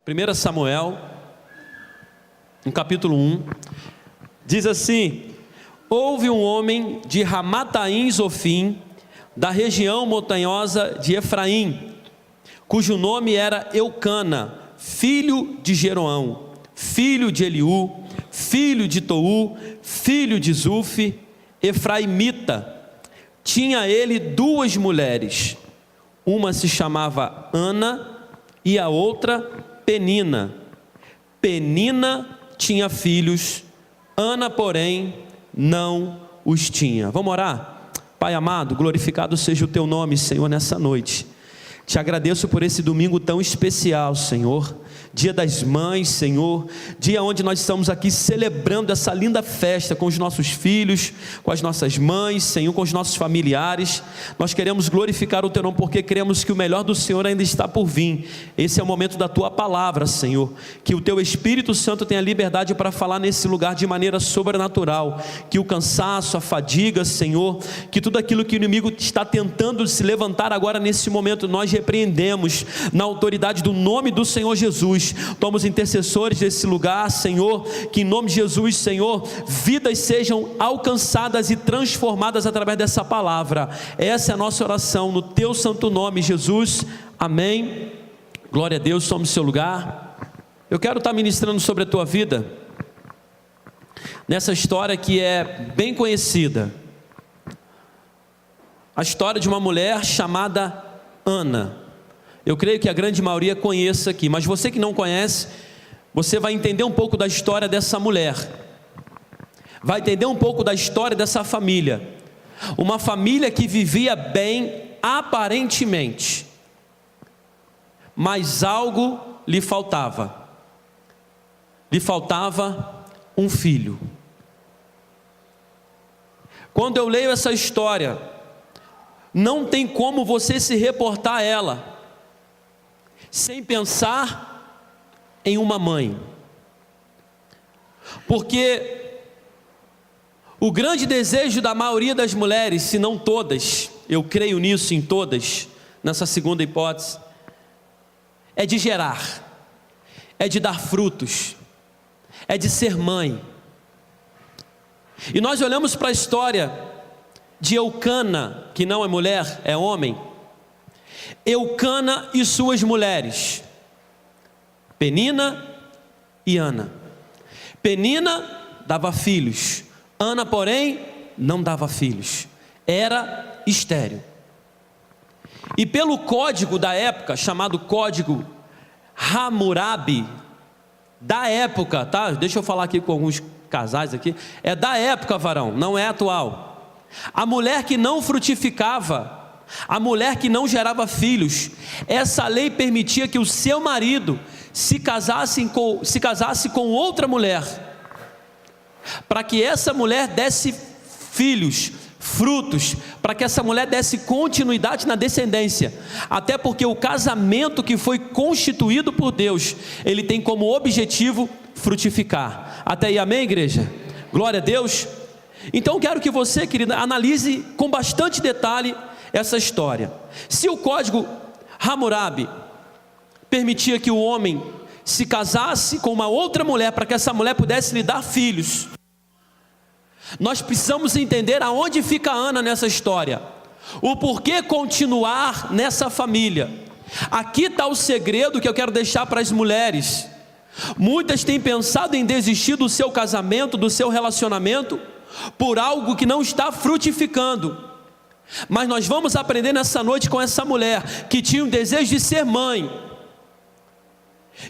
1 Samuel, no capítulo 1, diz assim: houve um homem de Ramataim Zofim, da região montanhosa de Efraim, cujo nome era Eucana, filho de Jeroão, filho de Eliú, filho de Tou, filho de Zufi, efraimita. Tinha ele duas mulheres, uma se chamava Ana e a outra Penina. Penina tinha filhos, Ana, porém, não os tinha. Vamos orar? Pai amado, glorificado seja o teu nome, Senhor, nessa noite. Te agradeço por esse domingo tão especial, Senhor. Dia das Mães, Senhor, dia onde nós estamos aqui celebrando essa linda festa com os nossos filhos, com as nossas mães, Senhor, com os nossos familiares. Nós queremos glorificar o teu nome porque cremos que o melhor do Senhor ainda está por vir. Esse é o momento da tua palavra, Senhor, que o teu Espírito Santo tenha liberdade para falar nesse lugar de maneira sobrenatural, que o cansaço, a fadiga, Senhor, que tudo aquilo que o inimigo está tentando se levantar agora nesse momento, nós repreendemos na autoridade do nome do Senhor Jesus. Toma os intercessores desse lugar, Senhor, que em nome de Jesus, Senhor, vidas sejam alcançadas e transformadas através dessa palavra. Essa é a nossa oração no teu santo nome, Jesus, amém. Glória a Deus. Toma o seu lugar. Eu quero estar ministrando sobre a tua vida nessa história que é bem conhecida, a história de uma mulher chamada Ana. Eu creio que a grande maioria conheça aqui, mas você que não conhece, você vai entender um pouco da história dessa mulher, vai entender um pouco da história dessa família, uma família que vivia bem aparentemente, mas algo lhe faltava um filho. Quando eu leio essa história, não tem como você se reportar a ela sem pensar em uma mãe, porque o grande desejo da maioria das mulheres, se não todas, eu creio nisso em todas, nessa segunda hipótese, é de gerar, é de dar frutos, é de ser mãe. E nós olhamos para a história de Eucana, que não é mulher, é homem. Eucana e suas mulheres, Penina e Ana. Penina dava filhos, Ana, porém, não dava filhos, era estéril. E pelo código da época, chamado Código Hammurabi, da época, tá? Deixa eu falar aqui com alguns casais aqui, é da época, varão, não é atual. A mulher que não frutificava, a mulher que não gerava filhos, essa lei permitia que o seu marido se casasse com outra mulher, para que essa mulher desse filhos, frutos, para que essa mulher desse continuidade na descendência, até porque o casamento que foi constituído por Deus, ele tem como objetivo frutificar. Até aí, amém, igreja? Glória a Deus. Então quero que você, querida, analise com bastante detalhe essa história. Se o código Hammurabi permitia que o homem se casasse com uma outra mulher para que essa mulher pudesse lhe dar filhos, nós precisamos entender aonde fica Ana nessa história, o porquê continuar nessa família. Aqui está o segredo que eu quero deixar para as mulheres. Muitas têm pensado em desistir do seu casamento, do seu relacionamento, por algo que não está frutificando. Mas nós vamos aprender nessa noite com essa mulher que tinha um desejo de ser mãe,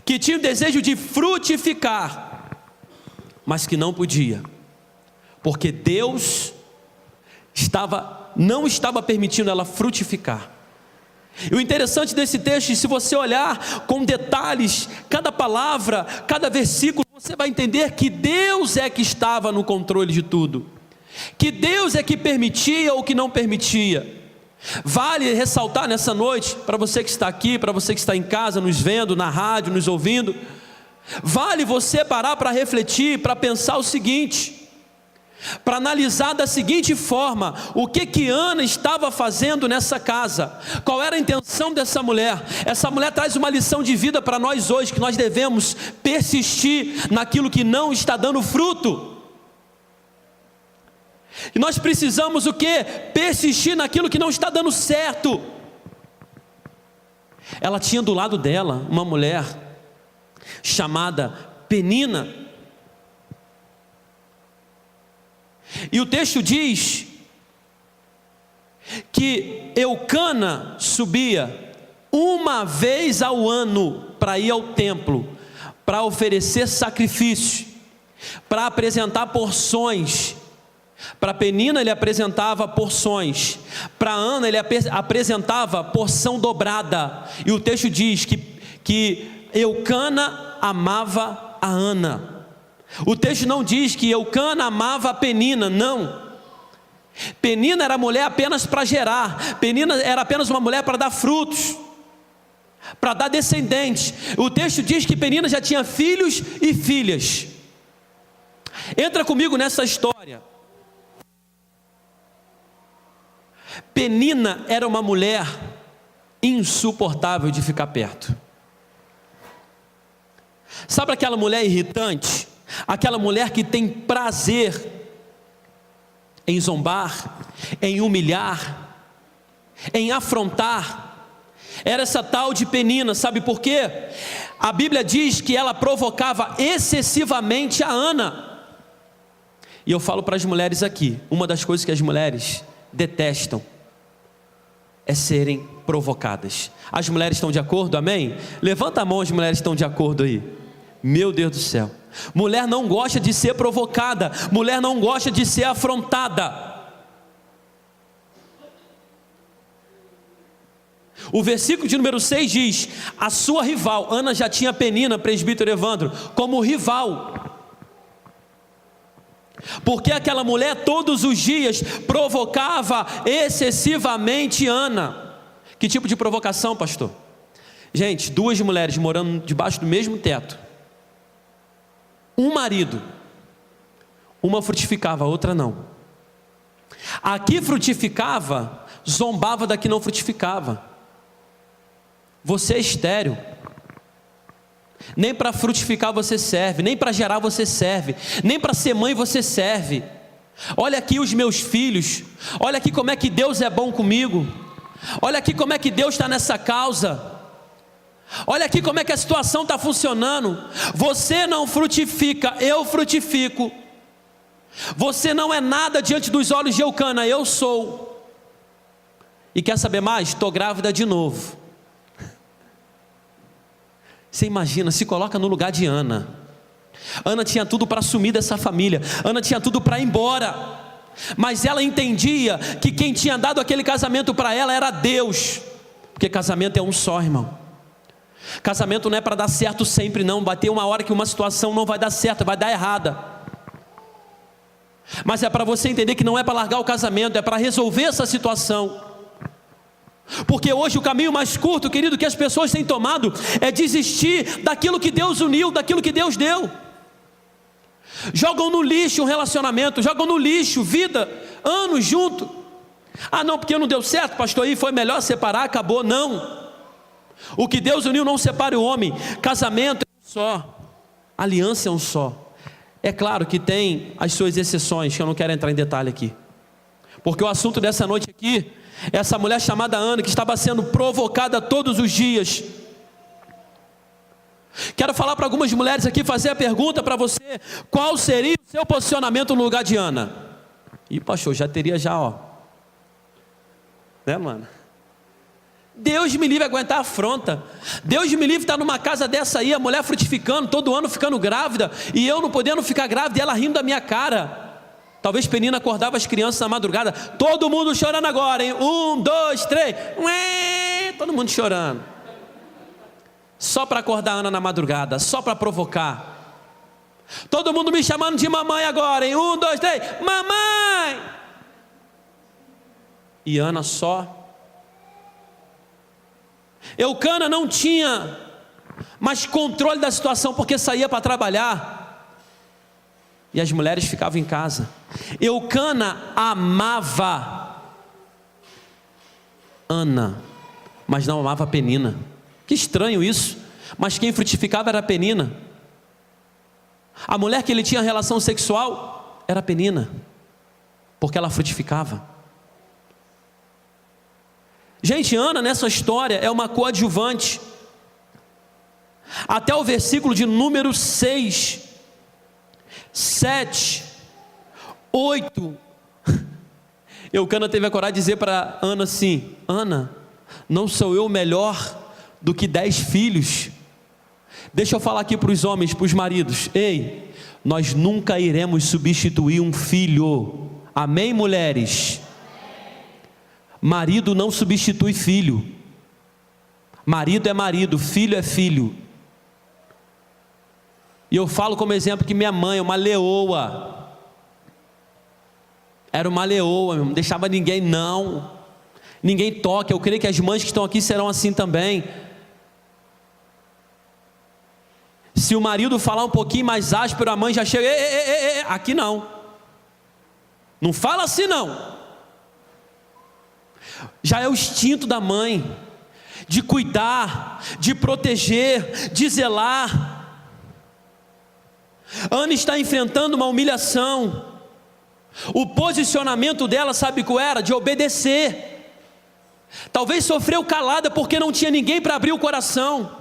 que tinha um desejo de frutificar, mas que não podia, porque Deus não estava permitindo ela frutificar. E o interessante desse texto, se você olhar com detalhes, cada palavra, cada versículo, você vai entender que Deus é que estava no controle de tudo, que Deus é que permitia ou que não permitia. Vale ressaltar nessa noite, para você que está aqui, para você que está em casa, nos vendo, na rádio, nos ouvindo, vale você parar para refletir, para pensar o seguinte: para analisar da seguinte forma: o que Ana estava fazendo nessa casa, qual era a intenção dessa mulher. Essa mulher traz uma lição de vida para nós hoje, que nós devemos persistir naquilo que não está dando fruto. E nós precisamos o quê? Persistir naquilo que não está dando certo. Ela tinha do lado dela uma mulher chamada Penina. E o texto diz que Eucana subia uma vez ao ano para ir ao templo, para oferecer sacrifícios, para apresentar porções. Para Penina ele apresentava porções, para Ana ele apresentava porção dobrada. E o texto diz que Eucana amava a Ana. O texto não diz que Eucana amava a Penina, não. Penina era mulher apenas para gerar. Penina era apenas uma mulher para dar frutos, para dar descendentes. O texto diz que Penina já tinha filhos e filhas. Entra comigo nessa história. Penina era uma mulher insuportável de ficar perto. Sabe aquela mulher irritante? Aquela mulher que tem prazer em zombar, em humilhar, em afrontar. Era essa tal de Penina. Sabe por quê? A Bíblia diz que ela provocava excessivamente a Ana. E eu falo para as mulheres aqui, uma das coisas que as mulheres detestam é serem provocadas. As mulheres estão de acordo, amém? Levanta a mão, as mulheres estão de acordo aí. Meu Deus do céu, mulher não gosta de ser provocada, mulher não gosta de ser afrontada. O versículo de número 6 diz: a sua rival, Ana já tinha Penina, presbítero Evandro, como rival, porque aquela mulher todos os dias provocava excessivamente Ana. Que tipo de provocação, pastor? Gente, duas mulheres morando debaixo do mesmo teto, um marido, uma frutificava, a outra não. A que frutificava zombava da que não frutificava. Você é estéril, nem para frutificar você serve, nem para gerar você serve, nem para ser mãe você serve. Olha aqui os meus filhos, olha aqui como é que Deus é bom comigo, olha aqui como é que Deus está nessa causa, olha aqui como é que a situação está funcionando. Você não frutifica, eu frutifico. Você não é nada diante dos olhos de Eucana, eu sou. E quer saber mais? Estou grávida de novo. Você imagina, se coloca no lugar de Ana. Ana tinha tudo para sumir dessa família, Ana tinha tudo para ir embora, mas ela entendia que quem tinha dado aquele casamento para ela era Deus, porque casamento é um só, irmão. Casamento não é para dar certo sempre não, bater uma hora que uma situação não vai dar certo, vai dar errada, mas é para você entender que não é para largar o casamento, é para resolver essa situação. Porque hoje o caminho mais curto, querido, que as pessoas têm tomado é desistir daquilo que Deus uniu, daquilo que Deus deu. Jogam no lixo um relacionamento, jogam no lixo vida, anos junto. Ah não, porque não deu certo, pastor, aí foi melhor separar, acabou. Não, o que Deus uniu não separe o homem. Casamento é um só, aliança é um só. É claro que tem as suas exceções, que eu não quero entrar em detalhe aqui, porque o assunto dessa noite aqui, essa mulher chamada Ana, que estava sendo provocada todos os dias. Quero falar para algumas mulheres aqui, fazer a pergunta para você: qual seria o seu posicionamento no lugar de Ana? Ih, pastor, já teria já, ó, né, mano? Deus me livre aguentar a afronta. Deus me livre estar numa casa dessa aí, a mulher frutificando, todo ano ficando grávida, e eu não podendo ficar grávida, e ela rindo da minha cara. Talvez Penina acordava as crianças na madrugada, todo mundo chorando agora, hein? 1, 2, 3, todo mundo chorando, só para acordar Ana na madrugada, só para provocar. Todo mundo me chamando de mamãe agora, hein? 1, 2, 3, mamãe! E Ana só. Eucana não tinha mais controle da situação, porque saía para trabalhar. e as mulheres ficavam em casa. Eucana amava Ana, mas não amava Penina. Que estranho isso, mas quem frutificava era Penina. A mulher que ele tinha relação sexual era Penina, porque ela frutificava. Gente, Ana nessa história é uma coadjuvante. Até o versículo de número 6, 7, 8, Eucana teve a coragem de dizer para Ana assim: Ana, não sou eu melhor do que 10 filhos? Deixa eu falar aqui para os homens, para os maridos: ei, nós nunca iremos substituir um filho. Amém, mulheres? Marido não substitui filho. Marido é marido, filho é filho. E eu falo como exemplo que minha mãe é uma leoa. Era uma leoa, não deixava ninguém ninguém toca. Eu creio que as mães que estão aqui serão assim também. Se o marido falar um pouquinho mais áspero, a mãe já chega: aqui não fala assim não. Já é o instinto da mãe, de cuidar, de proteger, de zelar. Ana está enfrentando uma humilhação. O posicionamento dela, sabe qual era? De obedecer. Talvez sofreu calada porque não tinha ninguém para abrir o coração,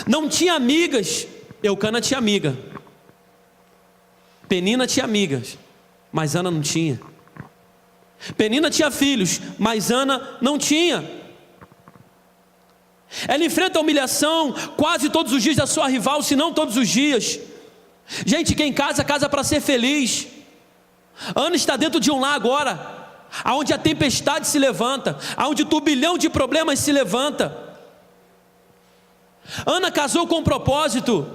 não tinha amigas. Eucana tinha amiga, Penina tinha amigas, mas Ana não tinha. Penina tinha filhos, mas Ana não tinha. Ela enfrenta a humilhação quase todos os dias da sua rival, se não todos os dias. Gente, quem casa para ser feliz. Ana está dentro de um lar agora, aonde a tempestade se levanta, aonde o turbilhão de problemas se levanta. Ana casou com um propósito,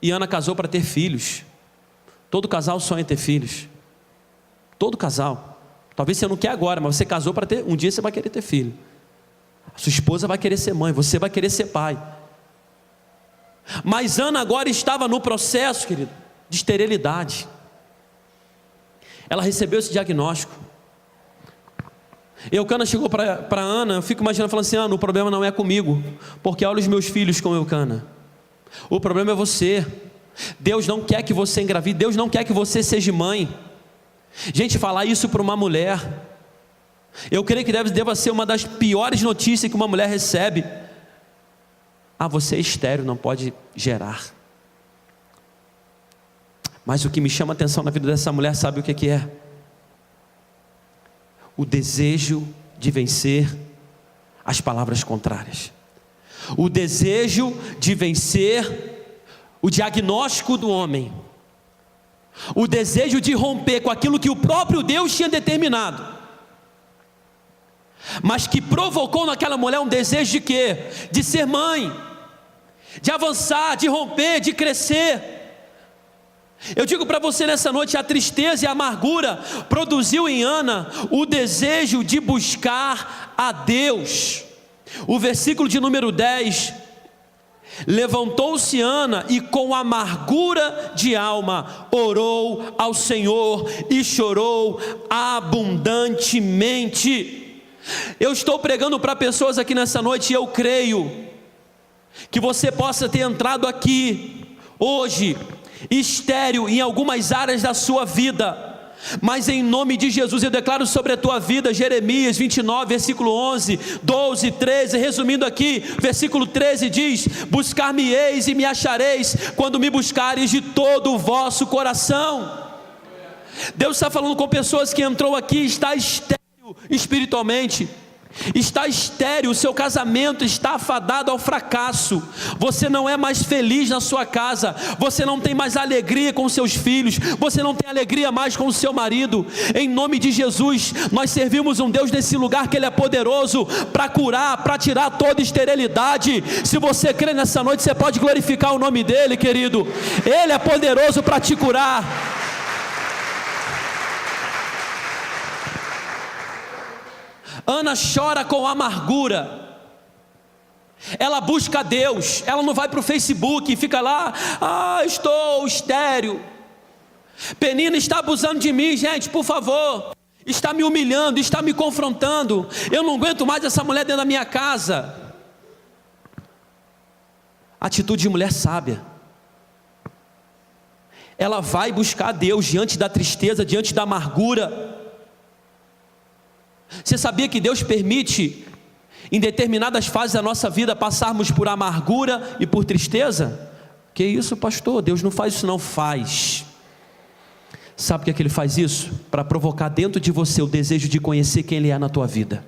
e Ana casou para ter filhos. Todo casal sonha em ter filhos. Todo casal. Talvez você não quer agora, mas você casou para ter. Um dia você vai querer ter filho. A sua esposa vai querer ser mãe, você vai querer ser pai. Mas Ana agora estava no processo, querido, de esterilidade. Ela recebeu esse diagnóstico. Eucana chegou para Ana, eu fico imaginando, falando assim: Ana, o problema não é comigo, porque olha os meus filhos com Eucana. O problema é você. Deus não quer que você engravide, Deus não quer que você seja mãe. Gente, falar isso para uma mulher, eu creio que deva ser uma das piores notícias que uma mulher recebe. Você é estéril, não pode gerar. Mas o que me chama a atenção na vida dessa mulher, sabe o que é? O desejo de vencer as palavras contrárias. O desejo de vencer o diagnóstico do homem. O desejo de romper com aquilo que o próprio Deus tinha determinado, mas que provocou naquela mulher um desejo de quê? De ser mãe, de avançar, de romper, de crescer. Eu digo para você nessa noite, a tristeza e a amargura produziu em Ana o desejo de buscar a Deus. O versículo de número 10: levantou-se Ana e com amargura de alma orou ao Senhor e chorou abundantemente. Eu estou pregando para pessoas aqui nessa noite, e eu creio que você possa ter entrado aqui hoje estéril em algumas áreas da sua vida, mas em nome de Jesus eu declaro sobre a tua vida, Jeremias 29, versículo 11, 12, 13, resumindo aqui, versículo 13 diz: buscar-me-eis e me achareis, quando me buscareis de todo o vosso coração. Deus está falando com pessoas que entrou aqui, está estéril espiritualmente, está estéril, o seu casamento está afadado ao fracasso, você não é mais feliz na sua casa, você não tem mais alegria com seus filhos, você não tem alegria mais com o seu marido. Em nome de Jesus, nós servimos um Deus nesse lugar, que Ele é poderoso para curar, para tirar toda esterilidade. Se você crê nessa noite, você pode glorificar o nome dEle, querido. Ele é poderoso para te curar. Ana chora com amargura. Ela busca Deus. Ela não vai para o Facebook e fica lá: estou estéril. Penina está abusando de mim, gente, por favor. Está me humilhando, está me confrontando. Eu não aguento mais essa mulher dentro da minha casa. Atitude de mulher sábia. Ela vai buscar Deus diante da tristeza, diante da amargura. Você sabia que Deus permite, em determinadas fases da nossa vida, passarmos por amargura e por tristeza? Que isso, pastor? Deus não faz isso, não. Faz. Sabe por que Ele faz isso? Para provocar dentro de você o desejo de conhecer quem Ele é na tua vida.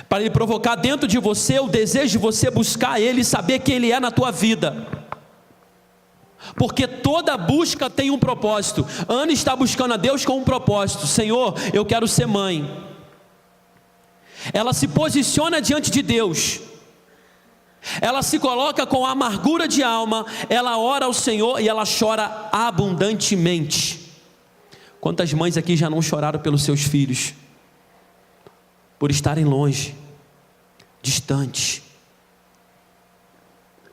Para Ele provocar dentro de você o desejo de você buscar Ele e saber quem Ele é na tua vida. Porque toda busca tem um propósito. Ana está buscando a Deus com um propósito. Senhor, eu quero ser mãe. Ela se posiciona diante de Deus. Ela se coloca com amargura de alma. Ela ora ao Senhor e ela chora abundantemente. Quantas mães aqui já não choraram pelos seus filhos? Por estarem longe, distantes.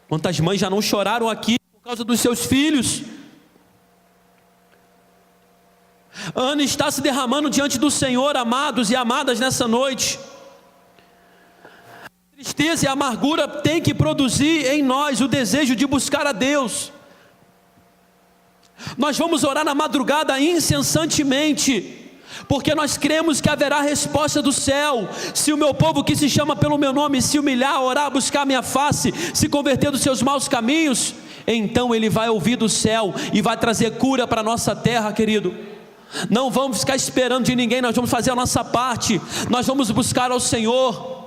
Quantas mães já não choraram aqui por causa dos seus filhos? Ana está se derramando diante do Senhor, amados e amadas, nessa noite. A tristeza e a amargura tem que produzir em nós o desejo de buscar a Deus. Nós vamos orar na madrugada incessantemente, porque nós cremos que haverá resposta do céu. Se o meu povo que se chama pelo meu nome se humilhar, orar, buscar a minha face, se converter dos seus maus caminhos, então Ele vai ouvir do céu e vai trazer cura para a nossa terra, querido. Não vamos ficar esperando de ninguém, nós vamos fazer a nossa parte. Nós vamos buscar ao Senhor.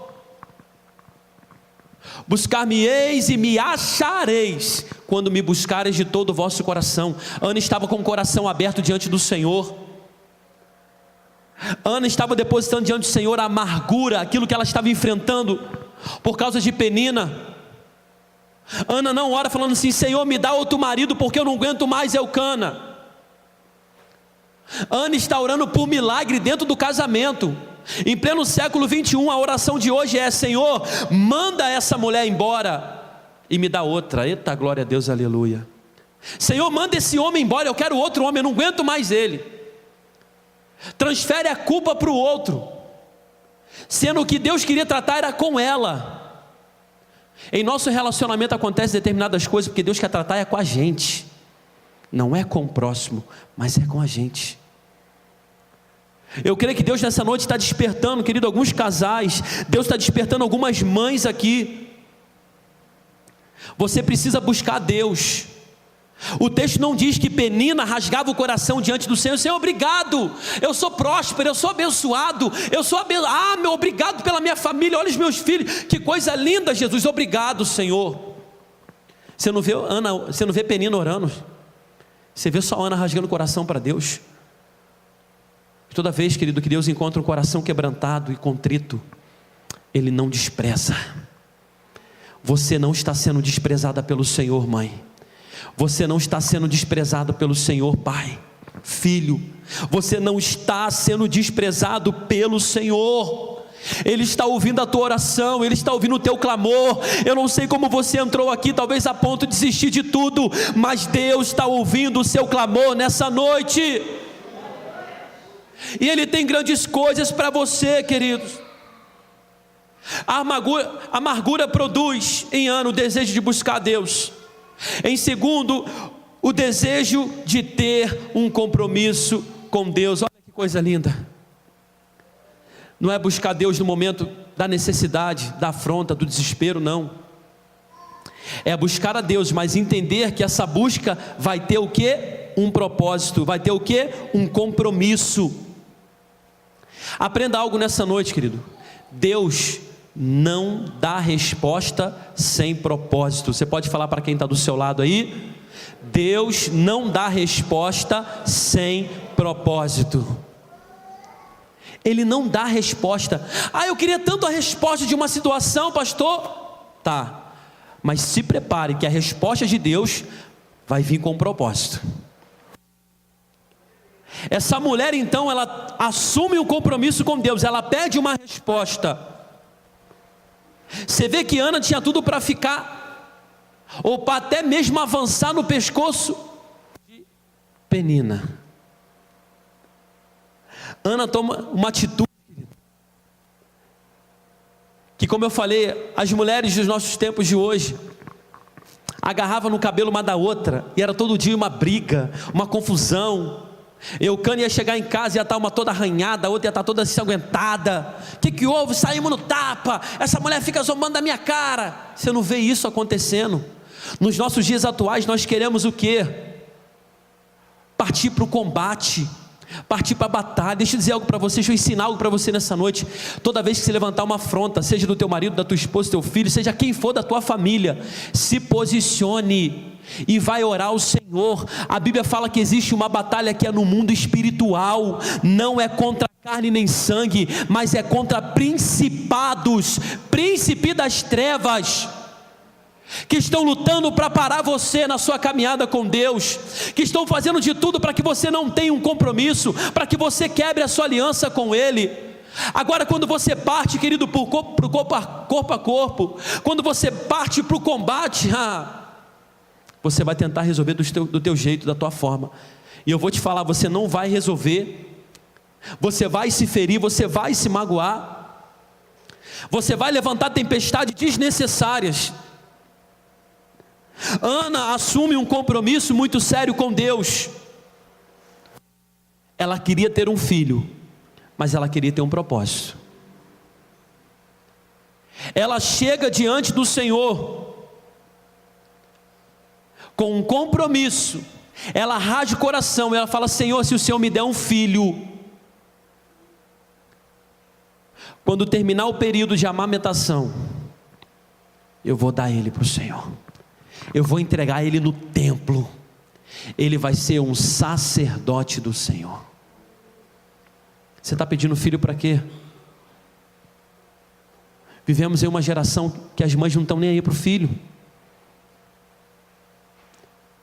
Buscar-me-eis e me achareis, quando me buscareis de todo o vosso coração. Ana estava com o coração aberto diante do Senhor. Ana estava depositando diante do Senhor a amargura, aquilo que ela estava enfrentando por causa de Penina. Ana não ora falando assim: Senhor, me dá outro marido, porque eu não aguento mais Elcana. Ana está orando por milagre dentro do casamento. Em pleno século 21, a oração de hoje é: Senhor, manda essa mulher embora e me dá outra. Eita, glória a Deus, aleluia. Senhor, manda esse homem embora, eu quero outro homem, eu não aguento mais ele. Transfere a culpa para o outro, sendo que Deus queria tratar era com ela. Em nosso relacionamento acontecem determinadas coisas porque Deus quer tratar é com a gente. Não é com o próximo, mas é com a gente. Eu creio que Deus nessa noite está despertando, querido, alguns casais. Deus está despertando algumas mães aqui. Você precisa buscar Deus. O texto não diz que Penina rasgava o coração diante do Senhor: Senhor, obrigado, eu sou próspero, eu sou abençoado, meu, obrigado pela minha família, olha os meus filhos, que coisa linda, Jesus, obrigado, Senhor. Você não vê Penina orando, você vê só Ana rasgando o coração para Deus. Toda vez, querido, que Deus encontra um coração quebrantado e contrito, Ele não despreza. Você não está sendo desprezada pelo Senhor, mãe. Você não está sendo desprezado pelo Senhor, pai, filho. Você não está sendo desprezado pelo Senhor. Ele está ouvindo a tua oração, Ele está ouvindo o teu clamor. Eu não sei como você entrou aqui, talvez a ponto de desistir de tudo, mas Deus está ouvindo o seu clamor nessa noite. E Ele tem grandes coisas para você, queridos. A amargura produz em Ana o desejo de buscar a Deus. Em segundo, o desejo de ter um compromisso com Deus. Olha que coisa linda. Não é buscar Deus no momento da necessidade, da afronta, do desespero, não. É buscar a Deus, mas entender que essa busca vai ter o quê? Um propósito, vai ter o quê? Um compromisso. Aprenda algo nessa noite, querido. Deus não dá resposta sem propósito. Você pode falar para quem está do seu lado aí? Deus não dá resposta sem propósito. Ele não dá resposta. Eu queria tanto a resposta de uma situação, pastor. Tá, mas se prepare que a resposta de Deus vai vir com um propósito. Essa mulher então, ela assume um compromisso com Deus, ela pede uma resposta. Você vê que Ana tinha tudo para ficar, ou para até mesmo avançar no pescoço Penina. Ana toma uma atitude que, como eu falei, as mulheres dos nossos tempos de hoje agarravam no cabelo uma da outra, e era todo dia uma briga, uma confusão. Eucana ia chegar em casa e ia estar uma toda arranhada, a outra ia estar toda ensanguentada. O que houve? Saímos no tapa, essa mulher fica zombando da minha cara. Você não vê isso acontecendo? Nos nossos dias atuais nós queremos o quê? Partir para o combate, partir para a batalha. Deixa eu dizer algo para você, deixa eu ensinar algo para você nessa noite. Toda vez que você levantar uma afronta, seja do teu marido, da tua esposa, do teu filho, seja quem for da tua família, se posicione e vai orar ao Senhor. A Bíblia fala que existe uma batalha que é no mundo espiritual, não é contra carne nem sangue, mas é contra principados, príncipe das trevas, que estão lutando para parar você na sua caminhada com Deus, que estão fazendo de tudo para que você não tenha um compromisso, para que você quebre a sua aliança com Ele. Agora, quando você parte, querido, para o corpo a corpo, quando você parte para o combate, você vai tentar resolver do teu jeito, da tua forma, e eu vou te falar, você não vai resolver, você vai se ferir, você vai se magoar, você vai levantar tempestades desnecessárias. Ana assume um compromisso muito sério com Deus. Ela queria ter um filho, mas ela queria ter um propósito. Ela chega diante do Senhor com um compromisso, ela rasga o coração, ela fala: Senhor, se o Senhor me der um filho, quando terminar o período de amamentação, eu vou dar ele para o Senhor, eu vou entregar ele no templo, ele vai ser um sacerdote do Senhor. Você está pedindo filho para quê? Vivemos em uma geração que as mães não estão nem aí para o filho.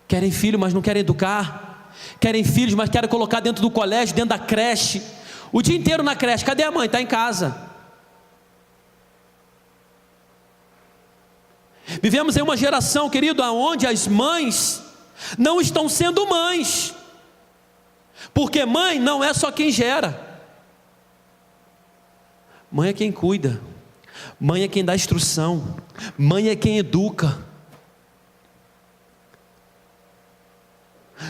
Querem filho, mas não querem educar. Querem filhos, mas querem colocar dentro do colégio, dentro da creche. O dia inteiro na creche. Cadê a mãe? Está em casa. Vivemos em uma geração, querido, onde as mães não estão sendo mães. Porque mãe não é só quem gera. Mãe é quem cuida. Mãe é quem dá instrução. Mãe é quem educa.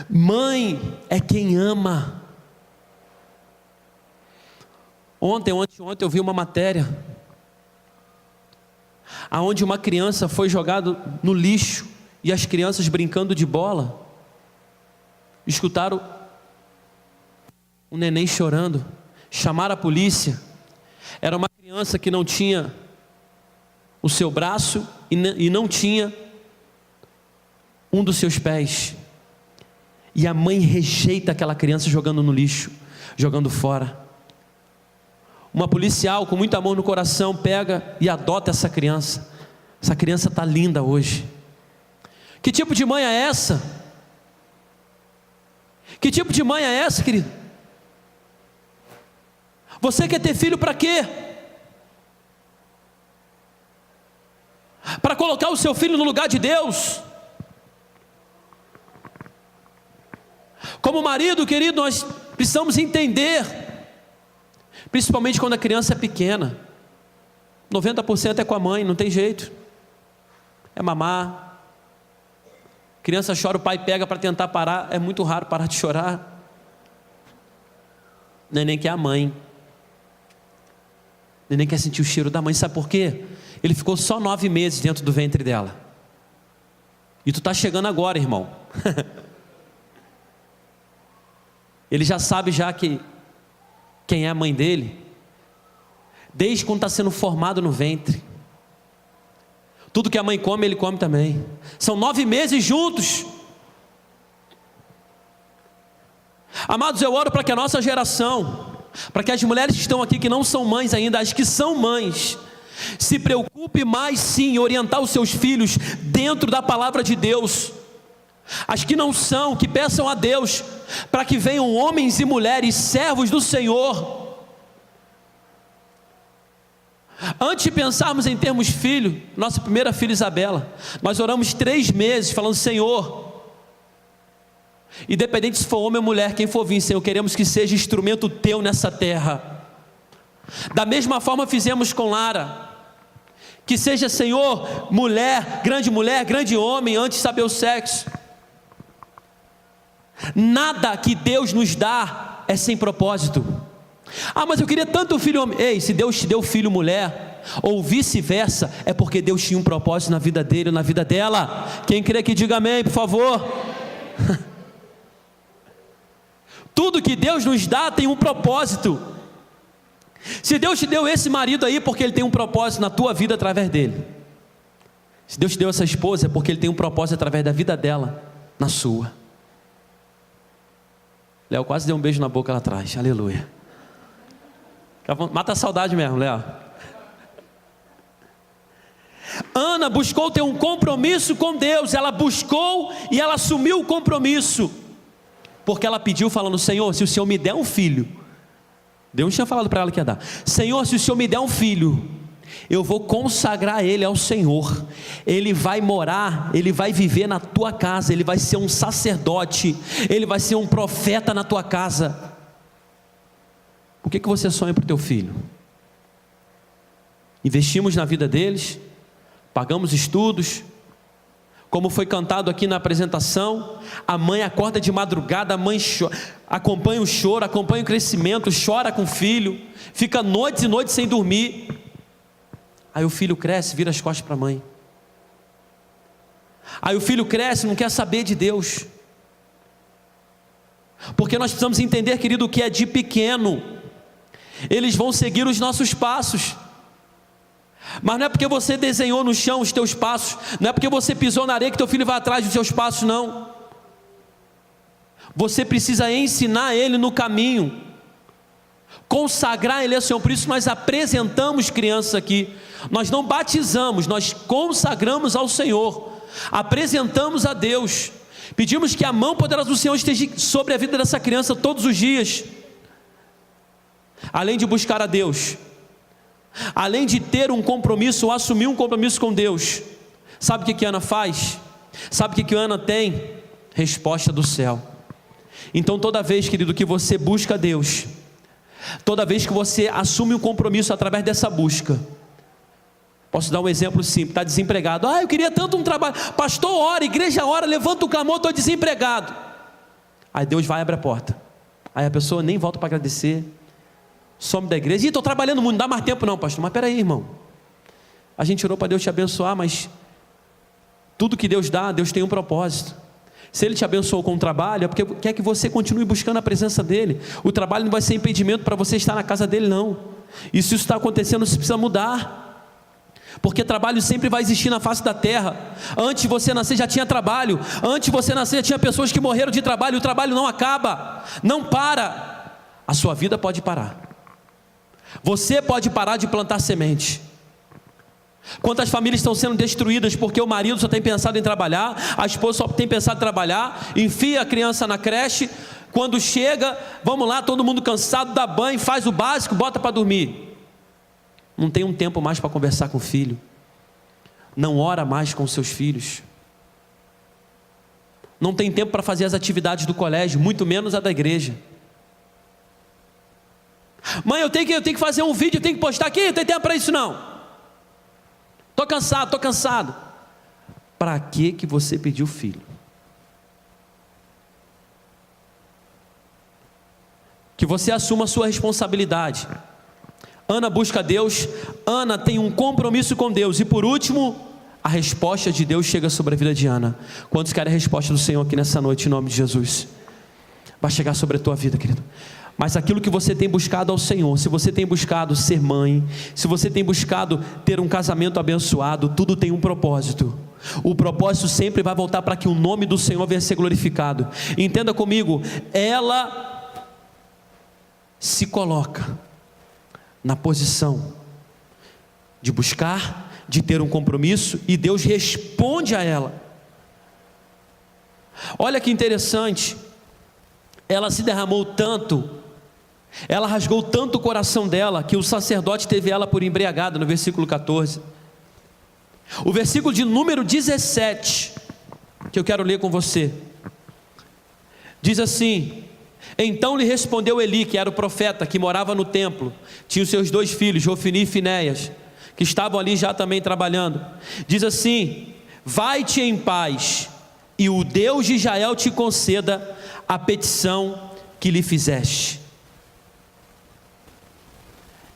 Mãe é quem ama. Ontem eu vi uma matéria aonde uma criança foi jogada no lixo, e as crianças brincando de bola escutaram um neném chorando, chamaram a polícia. Era uma criança que não tinha o seu braço e não tinha um dos seus pés, e a mãe rejeita aquela criança jogando no lixo, jogando fora. Uma policial com muito amor no coração pega e adota essa criança. Essa criança está linda hoje. Que tipo de mãe é essa? Que tipo de mãe é essa, querido? Você quer ter filho para quê? Para colocar o seu filho no lugar de Deus? Como marido, querido, nós precisamos entender, principalmente quando a criança é pequena, 90% é com a mãe, não tem jeito, é mamar. Criança chora, o pai pega para tentar parar, é muito raro parar de chorar. Neném quer a mãe, neném quer sentir o cheiro da mãe. Sabe por quê? Ele ficou só 9 meses dentro do ventre dela, e tu está chegando agora, irmão. Ele já sabe quem é a mãe dele, desde quando está sendo formado no ventre. Tudo que a mãe come, ele come também. São 9 meses juntos. Amados, eu oro para que a nossa geração, para que as mulheres que estão aqui, que não são mães ainda, as que são mães, se preocupe mais sim em orientar os seus filhos dentro da palavra de Deus. As que não são, que peçam a Deus para que venham homens e mulheres servos do Senhor. Antes de pensarmos em termos filho, nossa primeira filha Isabela, nós oramos 3 meses falando: Senhor, Independente se for homem ou mulher, quem for vir, Senhor, queremos que seja instrumento Teu nessa terra. Da mesma forma fizemos com Lara. Que seja, Senhor, mulher, grande homem, antes de saber o sexo. Nada que Deus nos dá é sem propósito. Ah, mas eu queria tanto um filho homem. Ei, se Deus te deu filho mulher, ou vice-versa, é porque Deus tinha um propósito na vida dele ou na vida dela. Quem crê que diga amém, por favor. Tudo que Deus nos dá tem um propósito. Se Deus te deu esse marido aí, porque Ele tem um propósito na tua vida através dele. Se Deus te deu essa esposa, é porque Ele tem um propósito através da vida dela, na sua. Léo quase deu um beijo na boca lá atrás, aleluia. Mata a saudade mesmo, Léo. Ana buscou ter um compromisso com Deus. Ela buscou e ela assumiu o compromisso, porque ela pediu falando: Senhor, se o Senhor me der um filho. Deus tinha falado para ela que ia dar. Senhor, se o Senhor me der um filho, eu vou consagrar ele ao Senhor. Ele vai morar, ele vai viver na tua casa, ele vai ser um sacerdote, ele vai ser um profeta na tua casa. O que você sonha para o teu filho? Investimos na vida deles, pagamos estudos, como foi cantado aqui na apresentação, a mãe acorda de madrugada, a mãe acompanha o choro, acompanha o crescimento, chora com o filho, fica noites e noites sem dormir. Aí o filho cresce, vira as costas para a mãe. Aí o filho cresce, não quer saber de Deus. Porque nós precisamos entender, querido, o que é de pequeno. Eles vão seguir os nossos passos. Mas não é porque você desenhou no chão os teus passos, não é porque você pisou na areia que teu filho vai atrás dos seus passos, não. Você precisa ensinar ele no caminho, consagrar ele ao Senhor. Por isso nós apresentamos crianças aqui. Nós não batizamos, nós consagramos ao Senhor, apresentamos a Deus, pedimos que a mão poderosa do Senhor esteja sobre a vida dessa criança todos os dias. Além de buscar a Deus, além de ter um compromisso ou assumir um compromisso com Deus, sabe o que Ana faz? Sabe o que Ana tem? Resposta do céu. Então toda vez, querido, que você busca Deus, toda vez que você assume um compromisso através dessa busca, posso dar um exemplo simples: está desempregado, eu queria tanto um trabalho, pastor ora, igreja ora, levanta o clamor, estou desempregado. Aí Deus vai e abre a porta, aí a pessoa nem volta para agradecer, some da igreja. Estou trabalhando muito, não dá mais tempo não, pastor. Mas peraí, irmão, a gente orou para Deus te abençoar, mas tudo que Deus dá, Deus tem um propósito. Se Ele te abençoou com o trabalho, é porque quer que você continue buscando a presença dEle. O trabalho não vai ser impedimento para você estar na casa dEle, não. E se isso está acontecendo, você precisa mudar, porque trabalho sempre vai existir na face da terra. Antes de você nascer já tinha trabalho, antes de você nascer já tinha pessoas que morreram de trabalho. O trabalho não acaba, não para. A sua vida pode parar, você pode parar de plantar semente. Quantas famílias estão sendo destruídas porque o marido só tem pensado em trabalhar, a esposa só tem pensado em trabalhar, enfia a criança na creche, quando chega, vamos lá, todo mundo cansado, dá banho, faz o básico, bota para dormir. Não tem um tempo mais para conversar com o filho, não ora mais com seus filhos, não tem tempo para fazer as atividades do colégio, muito menos a da igreja. Mãe, eu tenho que fazer um vídeo, eu tenho que postar aqui, não tem tempo para isso não. Estou cansado. Para que você pediu filho? Que você assuma a sua responsabilidade. Ana busca Deus, Ana tem um compromisso com Deus. E por último, a resposta de Deus chega sobre a vida de Ana. Quantos querem a resposta do Senhor aqui nessa noite, em nome de Jesus? Vai chegar sobre a tua vida, querido. Mas aquilo que você tem buscado ao Senhor, se você tem buscado ser mãe, se você tem buscado ter um casamento abençoado, tudo tem um propósito. O propósito sempre vai voltar para que o nome do Senhor venha a ser glorificado. Entenda comigo, ela se coloca na posição de buscar, de ter um compromisso, e Deus responde a ela. Olha que interessante, ela se derramou tanto, ela rasgou tanto o coração dela, que o sacerdote teve ela por embriagada, no versículo 14. O versículo de número 17, que eu quero ler com você, Diz assim: então lhe respondeu Eli, que era o profeta, que morava no templo, tinha os seus 2 filhos, Ofni e Finéias, que estavam ali já também trabalhando. Diz assim: vai-te em paz, e o Deus de Israel te conceda a petição que lhe fizeste.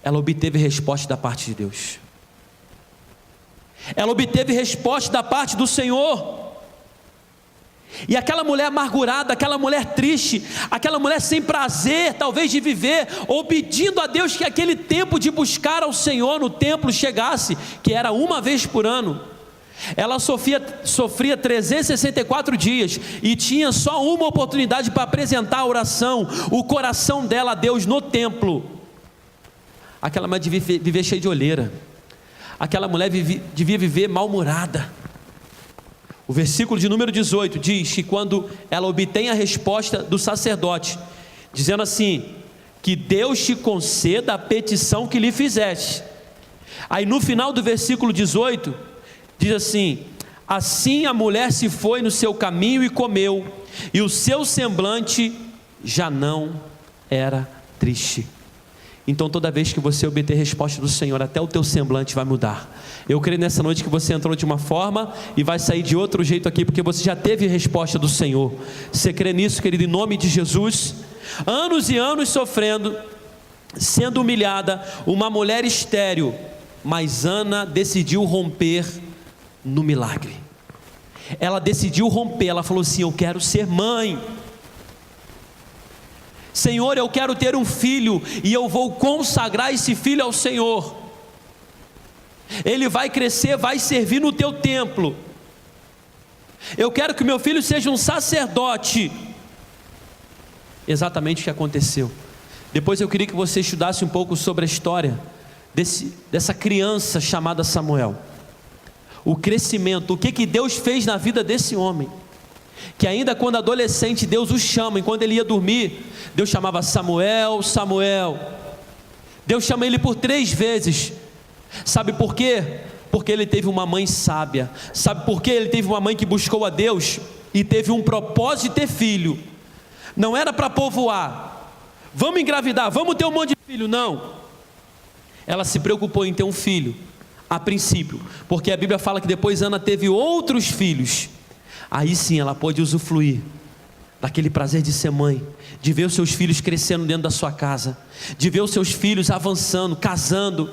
Ela obteve resposta da parte de Deus. Ela obteve resposta da parte do Senhor. E aquela mulher amargurada, aquela mulher triste, aquela mulher sem prazer talvez de viver, ou pedindo a Deus que aquele tempo de buscar ao Senhor no templo chegasse, que era uma vez por ano. Ela sofria 364 dias e tinha só uma oportunidade para apresentar a oração, o coração dela a Deus no templo. Aquela mulher devia viver cheia de olheira, aquela mulher devia viver mal-humorada. O versículo de número 18 diz que quando ela obtém a resposta do sacerdote, dizendo assim: que Deus te conceda a petição que lhe fizeste. Aí no final do versículo 18, diz assim: assim a mulher se foi no seu caminho e comeu, e o seu semblante já não era triste. Então toda vez que você obter resposta do Senhor, até o teu semblante vai mudar. Eu creio nessa noite que você entrou de uma forma e vai sair de outro jeito aqui, porque você já teve resposta do Senhor. Você crê nisso, querido, em nome de Jesus? Anos e anos sofrendo, sendo humilhada, uma mulher estéril, mas Ana decidiu romper no milagre. Ela decidiu romper, ela falou assim: eu quero ser mãe. Senhor, eu quero ter um filho, e eu vou consagrar esse filho ao Senhor. Ele vai crescer, vai servir no teu templo. Eu quero que meu filho seja um sacerdote. Exatamente o que aconteceu. Depois eu queria que você estudasse um pouco sobre a história dessa criança chamada Samuel. O crescimento, o que Deus fez na vida desse homem, que ainda quando adolescente Deus o chama, e quando ele ia dormir, Deus chamava Samuel, Samuel. Deus chama ele por 3 vezes. Sabe por quê? Porque ele teve uma mãe sábia. Sabe por quê? Ele teve uma mãe que buscou a Deus e teve um propósito de ter filho. Não era para povoar, vamos engravidar, vamos ter um monte de filho, não. Ela se preocupou em ter um filho, a princípio, porque a Bíblia fala que depois Ana teve outros filhos. Aí sim ela pôde usufruir daquele prazer de ser mãe, de ver os seus filhos crescendo dentro da sua casa, de ver os seus filhos avançando, casando,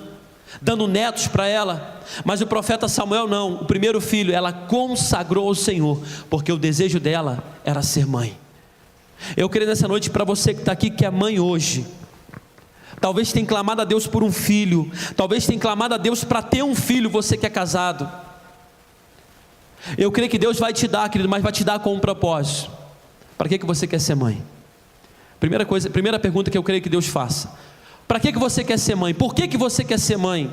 dando netos para ela. Mas o profeta Samuel não, o primeiro filho ela consagrou ao Senhor, porque o desejo dela era ser mãe. Eu creio nessa noite para você que está aqui, que é mãe hoje, talvez tenha clamado a Deus por um filho, talvez tenha clamado a Deus para ter um filho, você que é casado. Eu creio que Deus vai te dar, querido, mas vai te dar com um propósito. Para que você quer ser mãe? Primeira pergunta que eu creio que Deus faça: para que você quer ser mãe? Por que você quer ser mãe?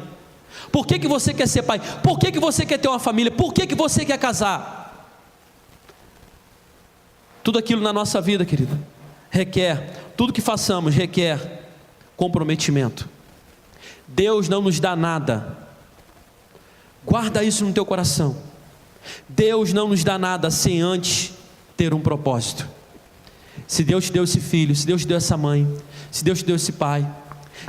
Por que você quer ser pai? Por que você quer ter uma família? Por que você quer casar? Tudo aquilo na nossa vida, querido, tudo que façamos requer comprometimento. Deus não nos dá nada, guarda isso no teu coração. Deus não nos dá nada sem antes ter um propósito. Se Deus te deu esse filho, se Deus te deu essa mãe, se Deus te deu esse pai,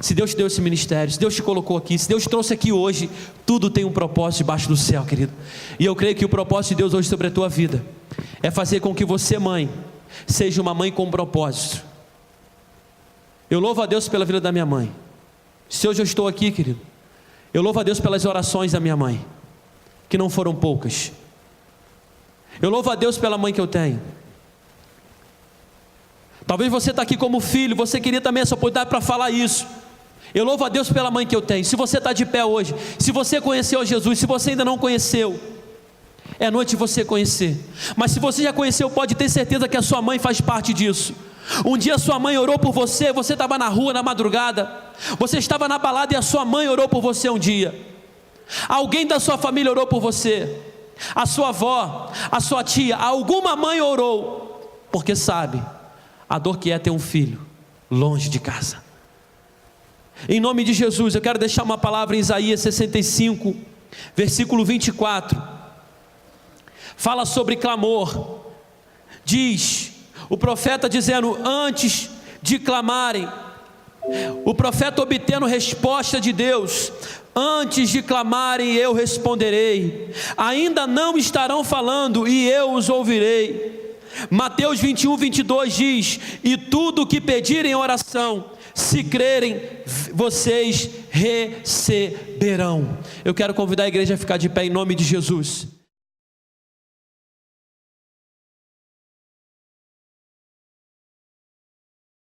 se Deus te deu esse ministério, se Deus te colocou aqui, se Deus te trouxe aqui hoje, tudo tem um propósito debaixo do céu, querido. E eu creio que o propósito de Deus hoje sobre a tua vida é fazer com que você, mãe, seja uma mãe com propósito. Eu louvo a Deus pela vida da minha mãe. Se hoje eu estou aqui, querido, eu louvo a Deus pelas orações da minha mãe, que não foram poucas. Eu louvo a Deus pela mãe que eu tenho. Talvez você está aqui como filho, você queria também essa oportunidade para falar isso. Eu louvo a Deus pela mãe que eu tenho. Se você está de pé hoje, se você conheceu Jesus, se você ainda não conheceu, é noite de você conhecer. Mas se você já conheceu, pode ter certeza que a sua mãe faz parte disso. Um dia a sua mãe orou por você, você estava na rua na madrugada, você estava na balada e a sua mãe orou por você um dia. Alguém da sua família orou por você, a sua avó, a sua tia, alguma mãe orou, porque sabe a dor que é ter um filho longe de casa. Em nome de Jesus, eu quero deixar uma palavra em Isaías 65, versículo 24. Fala sobre clamor. Diz: O profeta dizendo: antes de clamarem, o profeta obtendo resposta de Deus: antes de clamarem, eu responderei. Ainda não estarão falando e eu os ouvirei. Mateus 21, 22 diz: e tudo o que pedirem em oração, se crerem, vocês receberão. Eu quero convidar a igreja a ficar de pé em nome de Jesus.